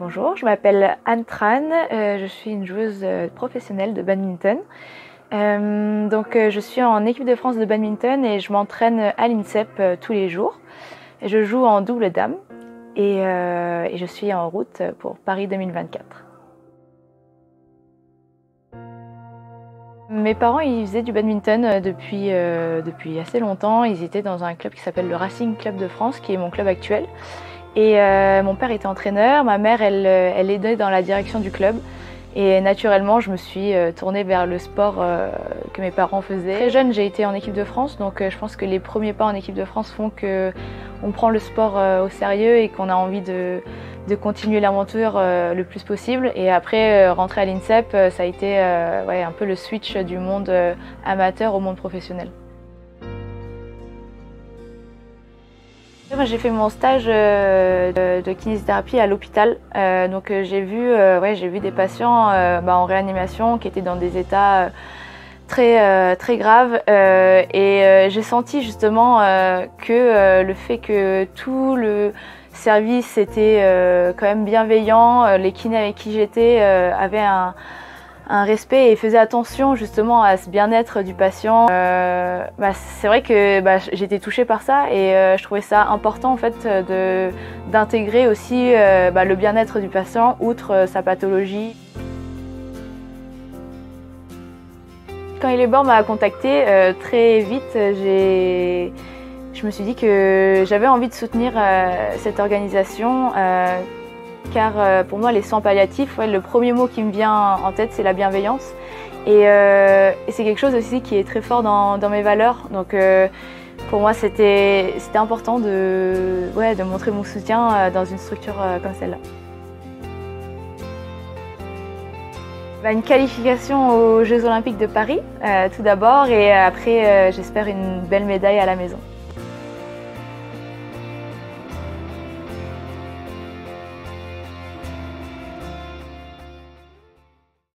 Bonjour, je m'appelle Anne Tran, je suis une joueuse professionnelle de badminton. Je suis en équipe de France de badminton et je m'entraîne à l'INSEP tous les jours. Je joue en double dame et je suis en route pour Paris 2024. Mes parents ils faisaient du badminton depuis assez longtemps. Ils étaient dans un club qui s'appelle le Racing Club de France, qui est mon club actuel. Et mon père était entraîneur, ma mère elle aidait dans la direction du club. Et naturellement, je me suis tournée vers le sport que mes parents faisaient. Très jeune, j'ai été en équipe de France, donc je pense que les premiers pas en équipe de France font qu'on prend le sport au sérieux et qu'on a envie de continuer l'aventure le plus possible. Et après, rentrer à l'INSEP, ça a été un peu le switch du monde amateur au monde professionnel. J'ai fait mon stage de kinésithérapie à l'hôpital. J'ai vu des patients en réanimation qui étaient dans des états très graves. J'ai senti justement que le fait que tout le service était quand même bienveillant, les kinés avec qui j'étais avaient un respect et faisait attention justement à ce bien-être du patient. C'est vrai que j'étais touchée par ça et je trouvais ça important en fait d'intégrer aussi le bien-être du patient outre sa pathologie. Quand Eléborg m'a contactée, très vite je me suis dit que j'avais envie de soutenir cette organisation. Car pour moi, les soins palliatifs, le premier mot qui me vient en tête, c'est la bienveillance. Et c'est quelque chose aussi qui est très fort dans mes valeurs. Donc pour moi, c'était important de montrer mon soutien dans une structure comme celle-là. Une qualification aux Jeux Olympiques de Paris, tout d'abord, et après, j'espère une belle médaille à la maison.